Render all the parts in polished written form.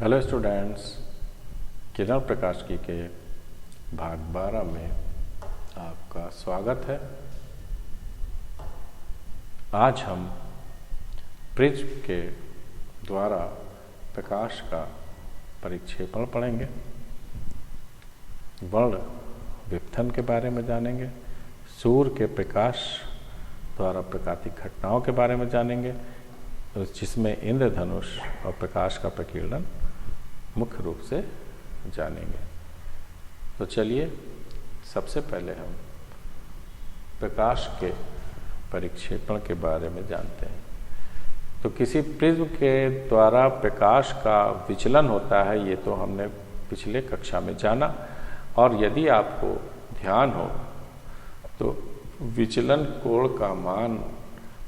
Hello students, किरण प्रकाशिकी के भाग 12 में आपका स्वागत है। आज हम प्रिज्म के द्वारा प्रकाश का परिक्षेपण पढ़ेंगे, वर्ण विपथन के बारे में जानेंगे, सूर्य के प्रकाश द्वारा प्रकाशित घटनाओं के बारे में जानेंगे, जिसमें इंद्रधनुष और प्रकाश का प्रकीर्णन मुख्य रूप से जानेंगे। तो चलिए सबसे पहले हम प्रकाश के परिक्षेपण के बारे में जानते हैं। तो किसी प्रिज्म के द्वारा प्रकाश का विचलन होता है, ये तो हमने पिछले कक्षा में जाना। और यदि आपको ध्यान हो तो विचलन कोण का मान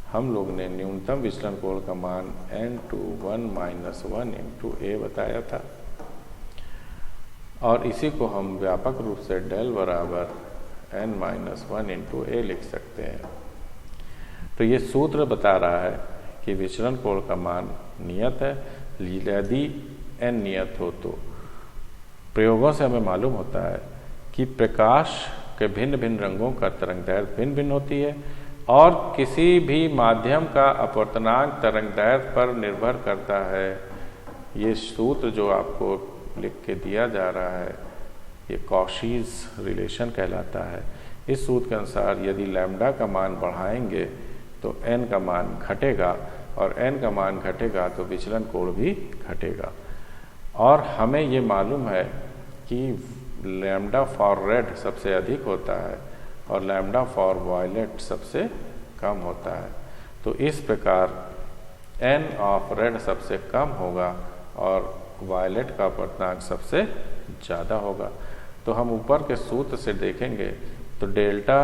हम लोग ने न्यूनतम विचलन कोण का मान n/1 - 1 × a बताया था, और इसी को हम व्यापक रूप से डेल बराबर n - 1 × a लिख सकते हैं। तो ये सूत्र बता रहा है कि विचलन कोण का मान नियत है। यदि n नियत हो तो प्रयोगों से हमें मालूम होता है कि प्रकाश के भिन्न भिन्न रंगों का तरंगदैर्घ्य भिन्न भिन्न होती है, और किसी भी माध्यम का अपवर्तनांक तरंगदैर्घ्य पर निर्भर करता है। ये सूत्र जो आपको लिख के दिया जा रहा है, ये कॉशीज रिलेशन कहलाता है। इस सूत्र के अनुसार यदि लैम्डा का मान बढ़ाएंगे तो n का मान घटेगा, और n का मान घटेगा तो विचलन कोण भी घटेगा। और हमें ये मालूम है कि लैम्डा फॉर रेड सबसे अधिक होता है और लैम्डा फॉर वायलेट सबसे कम होता है। तो इस प्रकार n ऑफ रेड सबसे कम होगा और वायलेट का अपवर्तनांक सबसे ज़्यादा होगा। तो हम ऊपर के सूत्र से देखेंगे तो डेल्टा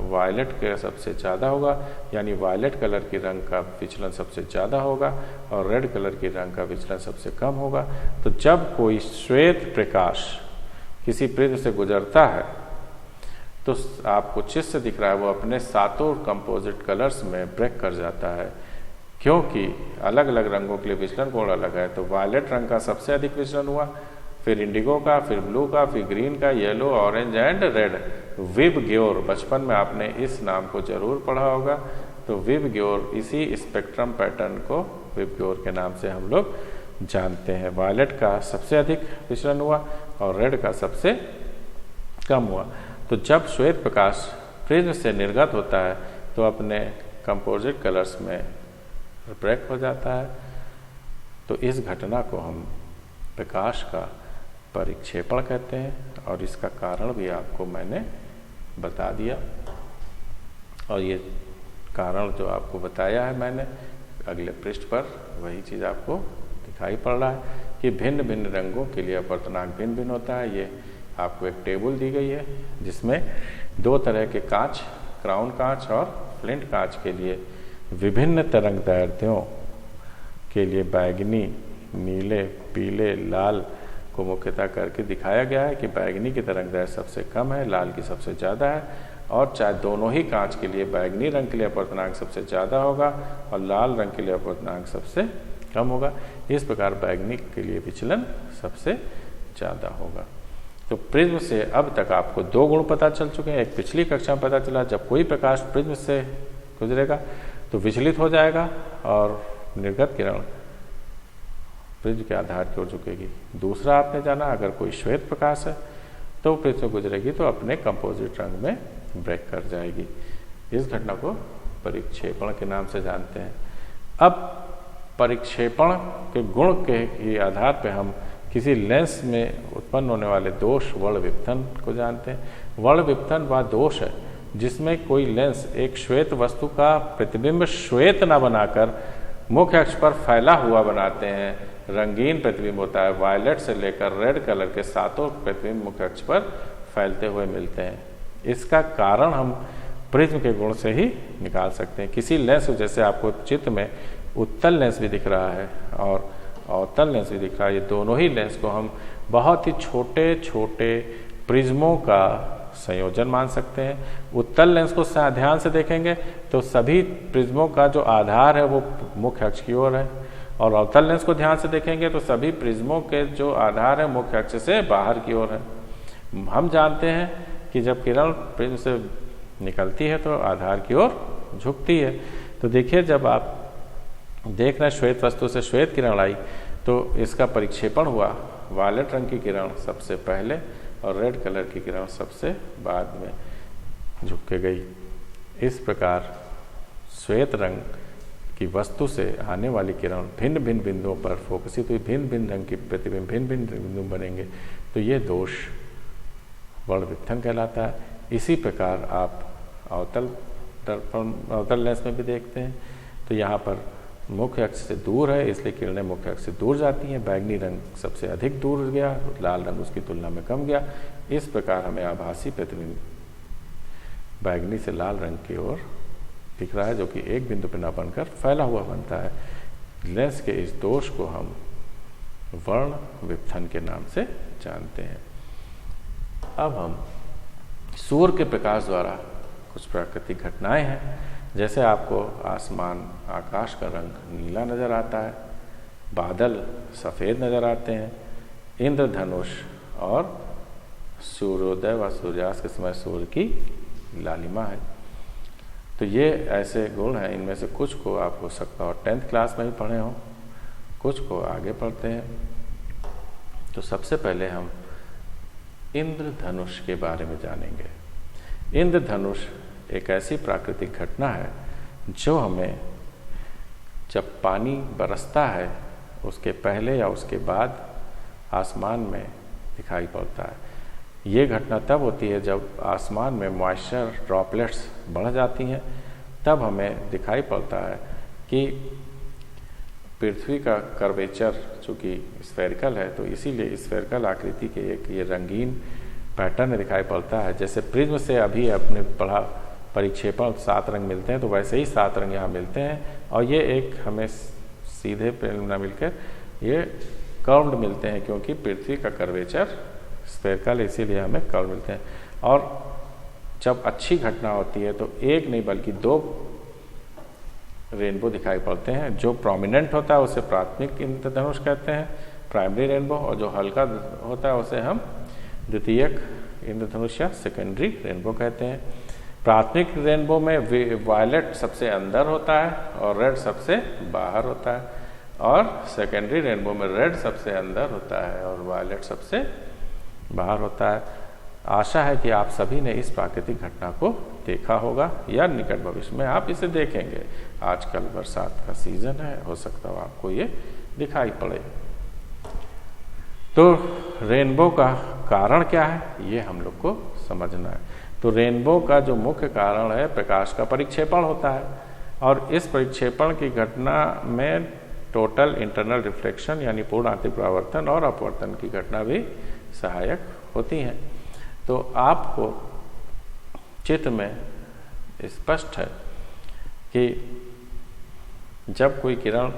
वायलेट के सबसे ज़्यादा होगा, यानी वायलेट कलर की रंग का विचलन सबसे ज़्यादा होगा और रेड कलर की रंग का विचलन सबसे कम होगा। तो जब कोई श्वेत प्रकाश किसी प्रिज्म से गुजरता है तो आपको चित्र दिख रहा है वो अपने सातों कंपोजिट कलर्स में ब्रेक कर जाता है, क्योंकि अलग अलग रंगों के लिए विचलन कोण अलग है। तो वायलेट रंग का सबसे अधिक विचलन हुआ, फिर इंडिगो का, फिर ब्लू का, फिर ग्रीन का, येलो, ऑरेंज एंड रेड। विब ग्योर, बचपन में आपने इस नाम को जरूर पढ़ा होगा। तो विब ग्योर, इसी स्पेक्ट्रम पैटर्न को विब ग्योर के नाम से हम लोग जानते हैं। वायलेट का सबसे अधिक विचलन हुआ और रेड का सबसे कम हुआ। तो जब श्वेत प्रकाश प्रिज्म से निर्गत होता है तो अपने कंपोजिट कलर्स में ब्रेक हो जाता है। तो इस घटना को हम प्रकाश का परिक्षेपण कहते हैं, और इसका कारण भी आपको मैंने बता दिया। और ये कारण जो आपको बताया है मैंने, अगले पृष्ठ पर वही चीज़ आपको दिखाई पड़ रहा है कि भिन्न भिन्न रंगों के लिए अपवर्तनांक भिन्न भिन्न होता है। ये आपको एक टेबल दी गई है जिसमें दो तरह के कांच, क्राउन कांच और फ्लिंट कांच के लिए विभिन्न तरंगदैर्घ्यों के लिए बैगनी, नीले, पीले, लाल को मुख्यतः करके दिखाया गया है कि बैगनी की तरंगदैर्घ्य सबसे कम है, लाल की सबसे ज़्यादा है। और चाहे दोनों ही कांच के लिए बैगनी रंग के लिए अपवर्तनांक सबसे ज़्यादा होगा और लाल रंग के लिए अपवर्तनांक सबसे कम होगा। इस प्रकार बैगनी के लिए विचलन सबसे ज़्यादा होगा। तो प्रिज्म से अब तक आपको दो गुण पता चल चुके हैं। एक पिछली कक्षा में पता चला, जब कोई प्रकाश प्रिज्म से गुजरेगा तो विचलित हो जाएगा और निर्गत किरण प्रिज्म के आधार की ओर झुकेगी। दूसरा आपने जाना, अगर कोई श्वेत प्रकाश है तो प्रिज्म से गुजरेगी तो अपने कंपोजिट रंग में ब्रेक कर जाएगी। इस घटना को परिक्षेपण के नाम से जानते हैं। अब परिक्षेपण के गुण के आधार पर हम किसी लेंस में उत्पन्न होने वाले दोष वर्ण विपथन को जानते हैं। वर्ण विपथन वह दोष है जिसमें कोई लेंस एक श्वेत वस्तु का प्रतिबिंब श्वेत न बनाकर मुख्य अक्ष पर फैला हुआ बनाते हैं। रंगीन प्रतिबिंब होता है, वायलेट से लेकर रेड कलर के सातों प्रतिबिंब मुख्य अक्ष पर फैलते हुए मिलते हैं। इसका कारण हम प्रिज्म के गुण से ही निकाल सकते हैं। किसी लेंस, जैसे आपको चित्र में उत्तल लेंस भी दिख रहा है और अवतल लेंस भी दिख रहा है, ये दोनों ही लेंस को हम बहुत ही छोटे छोटे प्रिज्मों का संयोजन मान सकते हैं। उत्तल लेंस को ध्यान से देखेंगे तो सभी प्रिज्मों का जो आधार है वो मुख्य अक्ष की ओर है, और अवतल लेंस को ध्यान से देखेंगे तो सभी प्रिज्मों के जो आधार है मुख्य अक्ष से बाहर की ओर है। हम जानते हैं कि जब किरण प्रिज्म से निकलती है तो आधार की ओर झुकती है। तो देखिए, जब आप देख रहे हैं श्वेत वस्तु से श्वेत किरण आई तो इसका परिक्षेपण हुआ, वायलेट रंग की किरण सबसे पहले और रेड कलर की किरण सबसे बाद में झुक के गई। इस प्रकार श्वेत रंग की वस्तु से आने वाली किरण भिन्न भिन्न बिंदुओं पर फोकसित हुई, भिन्न भिन्न रंग की प्रतिबिंब भिन्न भिन्न बिंदु बनेंगे, तो ये दोष वर्ण विपथन कहलाता है। इसी प्रकार आप अवतल दर्पण अवतल लेंस में भी देखते हैं, तो यहाँ पर मुख्य अक्ष से दूर है इसलिए किरणें मुख्य अक्ष से दूर जाती हैं, बैगनी रंग सबसे अधिक दूर गया, लाल रंग उसकी तुलना में कम गया। इस प्रकार हमें आभासी प्रतिबिंब बैगनी से लाल रंग की ओर दिख रहा है, जो कि एक बिंदु पर न बनकर फैला हुआ बनता है। लेंस के इस दोष को हम वर्ण विपथन के नाम से जानते हैं। अब हम सूर्य के प्रकाश द्वारा कुछ प्राकृतिक घटनाएं हैं, जैसे आपको आसमान आकाश का रंग नीला नजर आता है, बादल सफ़ेद नजर आते हैं, इंद्रधनुष और सूर्योदय व सूर्यास्त के समय सूर्य की लालिमा है। तो ये ऐसे गुण हैं, इनमें से कुछ को आप हो सकता हो 10th क्लास में भी पढ़े हों, कुछ को आगे पढ़ते हैं। तो सबसे पहले हम इंद्रधनुष के बारे में जानेंगे। इंद्रधनुष एक ऐसी प्राकृतिक घटना है जो हमें जब पानी बरसता है उसके पहले या उसके बाद आसमान में दिखाई पड़ता है। ये घटना तब होती है जब आसमान में मॉइस्चर ड्रॉपलेट्स बढ़ जाती हैं, तब हमें दिखाई पड़ता है कि पृथ्वी का कर्वेचर चूँकि स्फेरिकल है, तो इसीलिए स्फेरिकल आकृति के एक ये रंगीन पैटर्न दिखाई पड़ता है। जैसे प्रिज्म से अभी अपने पढ़ा परिक्षेपण 7 रंग मिलते हैं, तो वैसे ही 7 रंग यहाँ मिलते हैं, और ये एक हमें सीधे न मिलकर ये कर्व्ड मिलते हैं, क्योंकि पृथ्वी का कर्वेचर स्फेरिकल, इसीलिए हमें कर्व मिलते हैं। और जब अच्छी घटना होती है तो एक नहीं बल्कि 2 रेनबो दिखाई पड़ते हैं। जो प्रोमिनेंट होता है उसे प्राथमिक इंद्रधनुष कहते हैं, प्राइमरी रेनबो, और जो हल्का होता है उसे हम द्वितीयक इंद्रधनुष या सेकेंडरी रेनबो कहते हैं। प्राथमिक रेनबो में वायलेट सबसे अंदर होता है और रेड सबसे बाहर होता है, और सेकेंडरी रेनबो में रेड सबसे अंदर होता है और वायलेट सबसे बाहर होता है। आशा है कि आप सभी ने इस प्राकृतिक घटना को देखा होगा या निकट भविष्य में आप इसे देखेंगे। आजकल बरसात का सीजन है, हो सकता हो आपको ये दिखाई पड़े। तो रेनबो का कारण क्या है ये हम लोग को समझना है। तो रेनबो का जो मुख्य कारण है प्रकाश का परिक्षेपण होता है, और इस परिक्षेपण की घटना में टोटल इंटरनल रिफ्लेक्शन यानी पूर्ण आंतरिक परावर्तन और अपवर्तन की घटना भी सहायक होती हैं। तो आपको चित्र में स्पष्ट है कि जब कोई किरण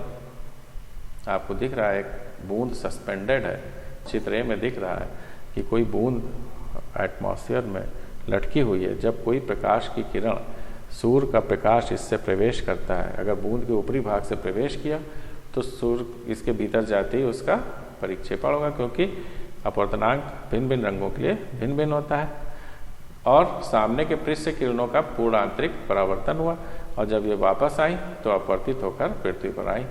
आपको दिख रहा है, एक बूंद सस्पेंडेड है, चित्र ए में दिख रहा है कि कोई बूंद एटमॉस्फेयर में लटकी हुई है। जब कोई प्रकाश की किरण सूर्य का प्रकाश इससे प्रवेश करता है, अगर बूंद के ऊपरी भाग से प्रवेश किया तो सूर्य इसके भीतर जाते ही उसका परिक्षेपण होगा, क्योंकि अपवर्तनांक भिन्न भिन्न रंगों के लिए भिन्न भिन्न होता है, और सामने के पृष्ठ से किरणों का पूर्ण आंतरिक परावर्तन हुआ, और जब ये वापस आई तो अपवर्तित होकर पृथ्वी पर आई।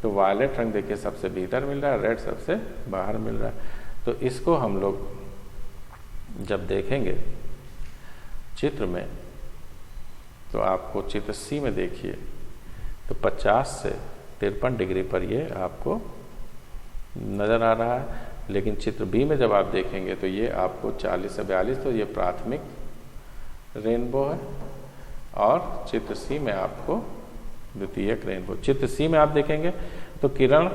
तो वायलेट रंग देखिए सबसे भीतर मिल रहा है, रेड सबसे बाहर मिल रहा है। तो इसको हम लोग जब देखेंगे चित्र में, तो आपको चित्र सी में देखिए तो 50 से 53 डिग्री पर ये आपको नज़र आ रहा है, लेकिन चित्र बी में जब आप देखेंगे तो ये आपको 40 से 42, तो ये प्राथमिक रेनबो है, और चित्र सी में आपको द्वितीयक रेनबो। चित्र सी में आप देखेंगे तो किरण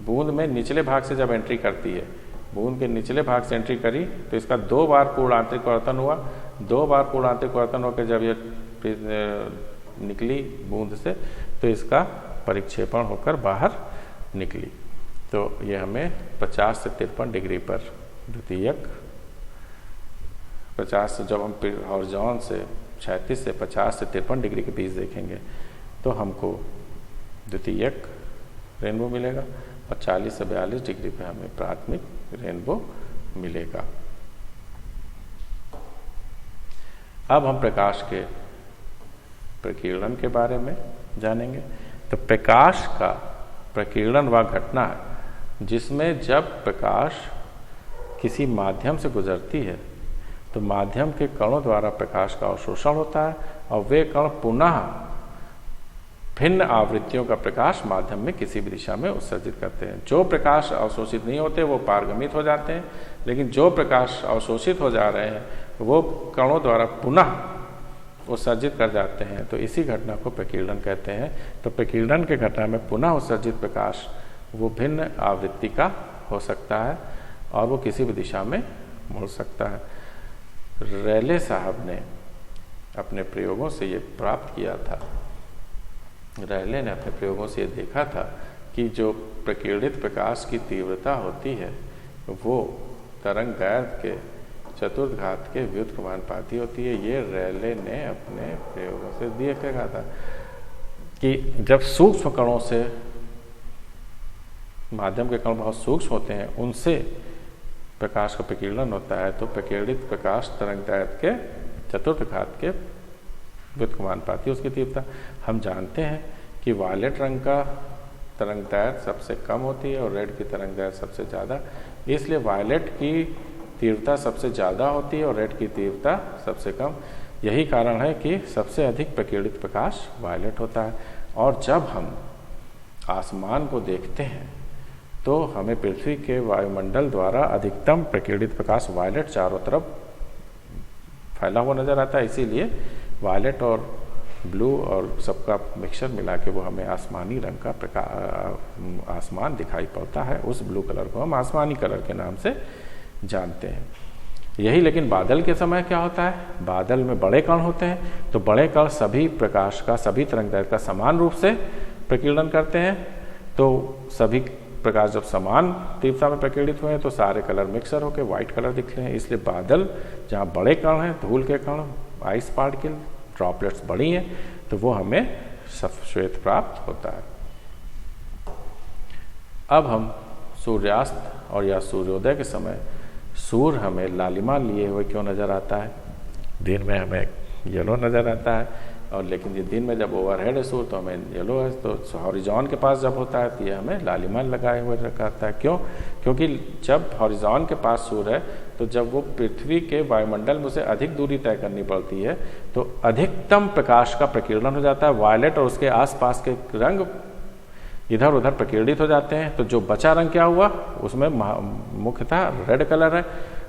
बूंद में निचले भाग से जब एंट्री करती है, बूंद के निचले भाग से एंट्री करी तो इसका 2 बार पूर्ण आंतरिक परावर्तन हुआ। 2 बार पूर्ण आंतरिक परावर्तन होकर जब ये निकली बूंद से तो इसका परिक्षेपण होकर बाहर निकली। तो ये हमें 50 से 53 डिग्री पर द्वितीयक, 50 से जब हम हॉरिजॉन से 36 से 50 से 53 डिग्री के बीच देखेंगे तो हमको द्वितीयक रेनबो मिलेगा और 40 से 42 डिग्री पे हमें प्राथमिक रेनबो मिलेगा। अब हम प्रकाश के प्रकीर्णन के बारे में जानेंगे। तो प्रकाश का प्रकीर्णन वह घटना है जिसमें जब प्रकाश किसी माध्यम से गुजरती है तो माध्यम के कणों द्वारा प्रकाश का अवशोषण होता है और वे कण पुनः भिन्न आवृत्तियों का प्रकाश माध्यम में किसी भी दिशा में उत्सर्जित करते हैं। जो प्रकाश अवशोषित नहीं होते वो पारगमित हो जाते हैं, लेकिन जो प्रकाश अवशोषित हो जा रहे हैं वो कणों द्वारा पुनः उत्सर्जित कर जाते हैं। तो इसी घटना को प्रकीर्णन कहते हैं। तो प्रकीर्णन के घटना में पुनः उत्सर्जित प्रकाश वो भिन्न आवृत्ति का हो सकता है और वो किसी भी दिशा में मुड़ सकता है। रेले साहब ने अपने प्रयोगों से ये प्राप्त किया था, रेले ने अपने प्रयोगों से ये देखा था कि जो प्रकीर्णित प्रकाश की तीव्रता होती है वो तरंग दैर्घ्य के चतुर्थ के व्युत्क्रमानुपाती होती है। ये रेले ने अपने प्रयोगों से देखा था कि जब सूक्ष्म कणों से, माध्यम के कण बहुत सूक्ष्म होते हैं, उनसे प्रकाश का प्रकीर्णन होता है तो प्रकीर्णित प्रकाश तरंग दैर्घ्य के चतुर्थ घात के व्युत्क्रमानुपाती उसकी तीव्रता। हम जानते हैं कि वायलेट रंग का तरंग दैर्घ्य सबसे कम होती है और रेड की तरंग दैर्घ्य सबसे ज़्यादा, इसलिए वायलेट की तीव्रता सबसे ज़्यादा होती है और रेड की तीव्रता सबसे कम। यही कारण है कि सबसे अधिक प्रकीर्णित प्रकाश वायलेट होता है। और जब हम आसमान को देखते हैं तो हमें पृथ्वी के वायुमंडल द्वारा अधिकतम प्रकीर्णित प्रकाश वायलेट चारों तरफ फैला हुआ नजर आता है, इसीलिए वायलेट और ब्लू और सबका मिक्सचर मिला के वो हमें आसमानी रंग का आसमान दिखाई पड़ता है। उस ब्लू कलर को हम आसमानी कलर के नाम से जानते हैं। यही लेकिन बादल के समय क्या होता है, बादल में बड़े कण होते हैं तो बड़े कण सभी प्रकाश का, सभी तरंगदैर्घ्य का समान रूप से प्रकीर्णन करते हैं। तो सभी प्रकाश जब समान तीव्रता में प्रकीर्णित हुए हैं तो सारे कलर मिक्सर होकर व्हाइट कलर दिख रहे हैं। इसलिए बादल जहाँ बड़े कण हैं, धूल के कण, आइस पार्टिकल, ड्रॉपलेट्स बड़ी हैं, तो वो हमें श्वेत प्राप्त होता है। अब हम सूर्यास्त और या सूर्योदय के समय सूर्य हमें लालिमा लिए हुए क्यों नजर आता है। दिन में हमें येलो नजर आता है और लेकिन ये दिन में जब ओवरहेड है सूर्य तो हमें येलो है, तो हॉरिजॉन के पास जब होता है तो ये हमें लालिमा लगाए हुए रखता है। क्यों? क्योंकि जब हॉरिजॉन के पास सूर्य है तो जब वो पृथ्वी के वायुमंडल में उसे अधिक दूरी तय करनी पड़ती है तो अधिकतम प्रकाश का प्रकीर्णन हो जाता है। वायलेट और उसके आसपास के रंग इधर उधर प्रकीर्णित हो जाते हैं। तो जो बचा रंग क्या हुआ, उसमें मुख्यतः रेड कलर है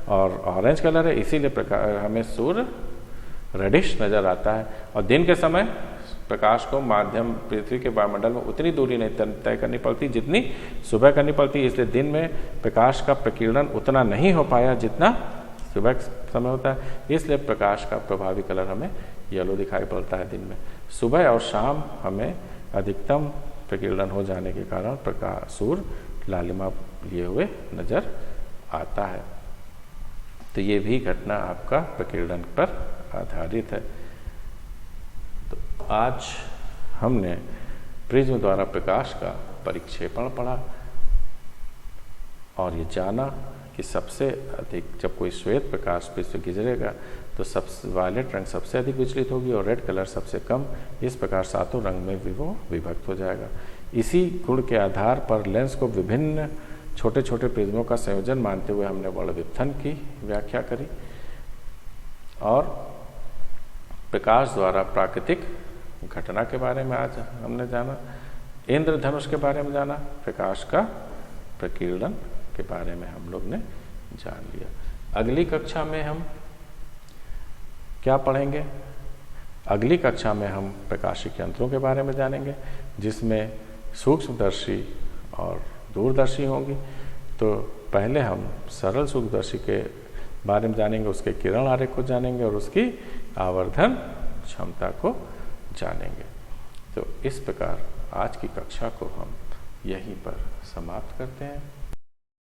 और ऑरेंज कलर है, इसीलिए हमें सूर्य रेडिश नजर आता है। और दिन के समय प्रकाश को माध्यम पृथ्वी के वायुमंडल में उतनी दूरी नहीं तय करनी पड़ती जितनी सुबह करनी पड़ती, इसलिए दिन में प्रकाश का प्रकीर्णन उतना नहीं हो पाया जितना सुबह समय होता है। इसलिए प्रकाश का प्रभावी कलर हमें येलो दिखाई पड़ता है दिन में। सुबह और शाम हमें अधिकतम प्रकीर्णन हो जाने के कारण प्रकाश सूर्य लालिमा लिए हुए नजर आता है। तो ये भी घटना आपका प्रकीर्णन पर आधारित है। तो आज हमने प्रिज्म द्वारा प्रकाश का परिक्षेपण पढ़ा और ये जाना कि सबसे अधिक जब कोई श्वेत प्रकाश पृथ्वी से गुजरेगा तो सबसे वायलेट रंग सबसे अधिक विचलित होगी और रेड कलर सबसे कम। इस प्रकार सातों रंग में भी वो विभक्त हो जाएगा। इसी गुण के आधार पर लेंस को विभिन्न छोटे छोटे प्रिज्मों का संयोजन मानते हुए हमने वर्णविपथन की व्याख्या करी और प्रकाश द्वारा प्राकृतिक घटना के बारे में आज हमने जाना, इंद्रधनुष के बारे में जाना, प्रकाश का प्रकीर्णन के बारे में हम लोग ने जान लिया। अगली कक्षा में हम क्या पढ़ेंगे? अगली कक्षा में हम प्रकाशिक यंत्रों के बारे में जानेंगे जिसमें सूक्ष्मदर्शी और दूरदर्शी होंगी। तो पहले हम सरल सूक्ष्मदर्शी के बारे में जानेंगे, उसके किरण आरेख को जानेंगे और उसकी आवर्धन क्षमता को जानेंगे। तो इस प्रकार आज की कक्षा को हम यहीं पर समाप्त करते हैं।